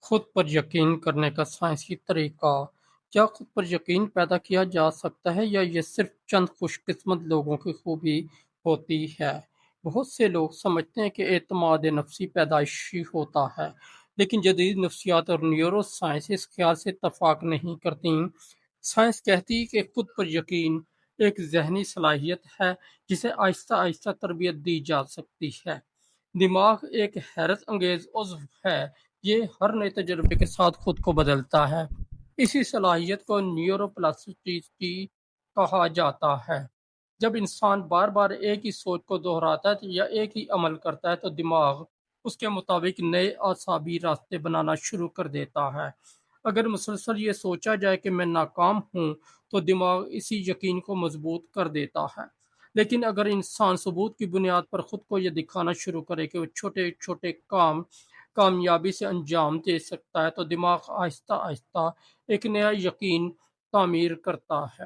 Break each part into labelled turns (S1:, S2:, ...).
S1: خود پر یقین کرنے کا سائنسی طریقہ: کیا خود پر یقین پیدا کیا جا سکتا ہے یا یہ صرف چند خوش قسمت لوگوں کی خوبی ہوتی ہے؟ بہت سے لوگ سمجھتے ہیں کہ اعتماد نفسی پیدائشی ہوتا ہے، لیکن جدید نفسیات اور نیورو سائنس اس خیال سے اتفاق نہیں کرتی۔ سائنس کہتی ہے کہ خود پر یقین ایک ذہنی صلاحیت ہے جسے آہستہ آہستہ تربیت دی جا سکتی ہے۔ دماغ ایک حیرت انگیز عضو ہے، یہ ہر نئے تجربے کے ساتھ خود کو بدلتا ہے۔ اسی صلاحیت کو نیورو پلاسٹیسٹی کہا جاتا ہے۔ جب انسان بار بار ایک ہی سوچ کو دہراتا ہے یا ایک ہی عمل کرتا ہے تو دماغ اس کے مطابق نئے اعصابی راستے بنانا شروع کر دیتا ہے۔ اگر مسلسل یہ سوچا جائے کہ میں ناکام ہوں تو دماغ اسی یقین کو مضبوط کر دیتا ہے۔ لیکن اگر انسان ثبوت کی بنیاد پر خود کو یہ دکھانا شروع کرے کہ وہ چھوٹے چھوٹے کام کامیابی سے انجام دے سکتا ہے تو دماغ آہستہ آہستہ ایک نیا یقین تعمیر کرتا ہے۔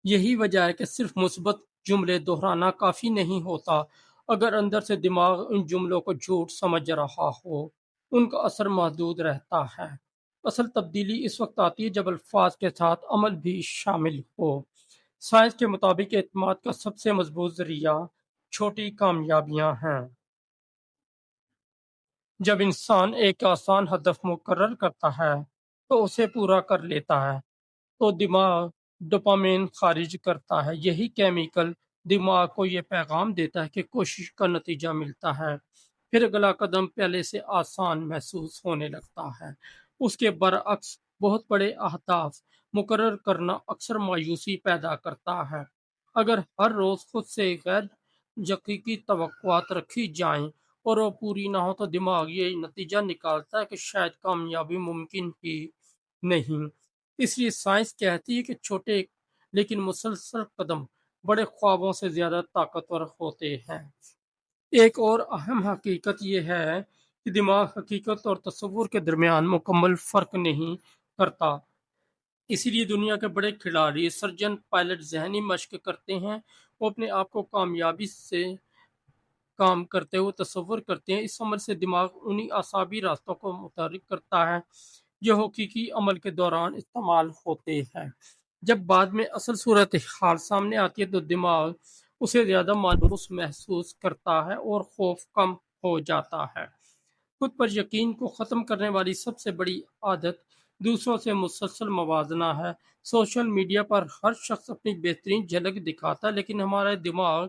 S1: یہی وجہ ہے کہ صرف مثبت جملے دہرانا کافی نہیں ہوتا۔ اگر اندر سے دماغ ان جملوں کو جھوٹ سمجھ رہا ہو، ان کا اثر محدود رہتا ہے۔ اصل تبدیلی اس وقت آتی ہے جب الفاظ کے ساتھ عمل بھی شامل ہو۔ سائنس کے مطابق اعتماد کا سب سے مضبوط ذریعہ چھوٹی کامیابیاں ہیں۔ جب انسان ایک آسان ہدف مقرر کرتا ہے تو اسے پورا کر لیتا ہے تو دماغ ڈوپامین خارج کرتا ہے۔ یہی کیمیکل دماغ کو یہ پیغام دیتا ہے کہ کوشش کا نتیجہ ملتا ہے۔ پھر اگلا قدم پہلے سے آسان محسوس ہونے لگتا ہے۔ اس کے برعکس بہت بڑے اہداف مقرر کرنا اکثر مایوسی پیدا کرتا ہے۔ اگر ہر روز خود سے غیر حقیقی توقعات رکھی جائیں اور وہ پوری نہ ہو تو دماغ یہ نتیجہ نکالتا ہے کہ شاید کامیابی ممکن ہی نہیں۔ اس لیے سائنس کہتی ہے کہ چھوٹے لیکن مسلسل قدم بڑے خوابوں سے زیادہ طاقتور ہوتے ہیں۔ ایک اور اہم حقیقت یہ ہے کہ دماغ حقیقت اور تصور کے درمیان مکمل فرق نہیں کرتا۔ اسی لیے دنیا کے بڑے کھلاڑی، سرجن، پائلٹ ذہنی مشق کرتے ہیں۔ وہ اپنے آپ کو کامیابی سے کام کرتے ہوئے تصور کرتے ہیں۔ اس عمل سے دماغ انہی اعصابی راستوں کو متحرک کرتا ہے جو حقیقی عمل کے دوران استعمال ہوتے ہیں۔ جب بعد میں اصل صورتحال سامنے آتی ہے تو دماغ اسے زیادہ مانوس محسوس کرتا ہے اور خوف کم ہو جاتا ہے۔ خود پر یقین کو ختم کرنے والی سب سے بڑی عادت دوسروں سے مسلسل موازنہ ہے۔ سوشل میڈیا پر ہر شخص اپنی بہترین جھلک دکھاتا ہے لیکن ہمارا دماغ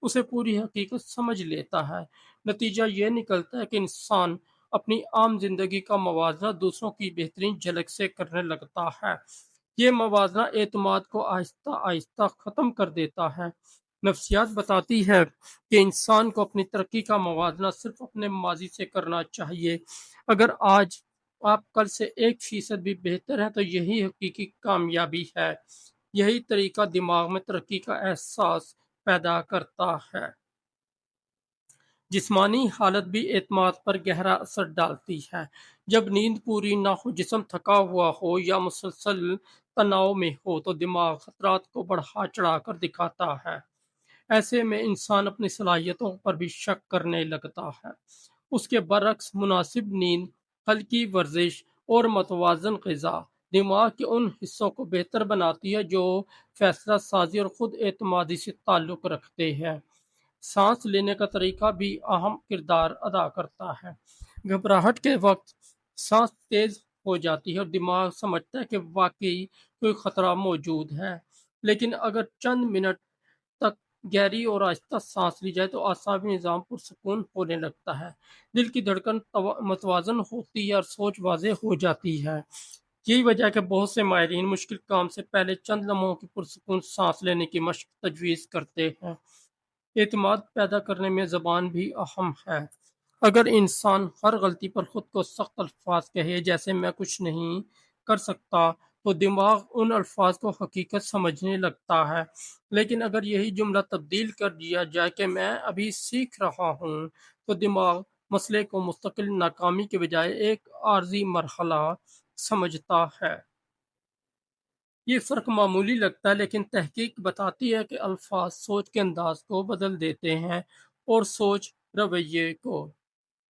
S1: اسے پوری حقیقت سمجھ لیتا ہے۔ نتیجہ یہ نکلتا ہے کہ انسان اپنی عام زندگی کا موازنہ دوسروں کی بہترین جھلک سے کرنے لگتا ہے۔ یہ موازنہ اعتماد کو آہستہ آہستہ ختم کر دیتا ہے۔ نفسیات بتاتی ہے کہ انسان کو اپنی ترقی کا موازنہ صرف اپنے ماضی سے کرنا چاہیے۔ اگر آج آپ کل سے 1% بھی بہتر ہیں تو یہی حقیقی کامیابی ہے۔ یہی طریقہ دماغ میں ترقی کا احساس پیدا کرتا ہے۔ جسمانی حالت بھی اعتماد پر گہرا اثر ڈالتی ہے۔ جب نیند پوری نہ ہو، جسم تھکا ہوا ہو یا مسلسل تناؤ میں ہو تو دماغ خطرات کو بڑھا چڑھا کر دکھاتا ہے۔ ایسے میں انسان اپنی صلاحیتوں پر بھی شک کرنے لگتا ہے۔ اس کے برعکس مناسب نیند، ہلکی ورزش اور متوازن غذا دماغ کے ان حصوں کو بہتر بناتی ہے جو فیصلہ سازی اور خود اعتمادی سے تعلق رکھتے ہیں۔ سانس لینے کا طریقہ بھی اہم کردار ادا کرتا ہے۔ گھبراہٹ کے وقت سانس تیز ہو جاتی ہے اور دماغ سمجھتا ہے کہ واقعی کوئی خطرہ موجود ہے۔ لیکن اگر چند منٹ تک گہری اور آہستہ سانس لی جائے تو اعصابی نظام پرسکون ہونے لگتا ہے، دل کی دھڑکن متوازن ہوتی ہے اور سوچ واضح ہو جاتی ہے۔ یہی وجہ ہے کہ بہت سے ماہرین مشکل کام سے پہلے چند لمحوں کی پرسکون سانس لینے کی مشق تجویز کرتے ہیں۔ اعتماد پیدا کرنے میں زبان بھی اہم ہے۔ اگر انسان ہر غلطی پر خود کو سخت الفاظ کہے جیسے میں کچھ نہیں کر سکتا تو دماغ ان الفاظ کو حقیقت سمجھنے لگتا ہے۔ لیکن اگر یہی جملہ تبدیل کر دیا جائے کہ میں ابھی سیکھ رہا ہوں تو دماغ مسئلے کو مستقل ناکامی کے بجائے ایک عارضی مرحلہ سمجھتا ہے۔ یہ فرق معمولی لگتا ہے لیکن تحقیق بتاتی ہے کہ الفاظ سوچ کے انداز کو بدل دیتے ہیں اور سوچ رویے کو۔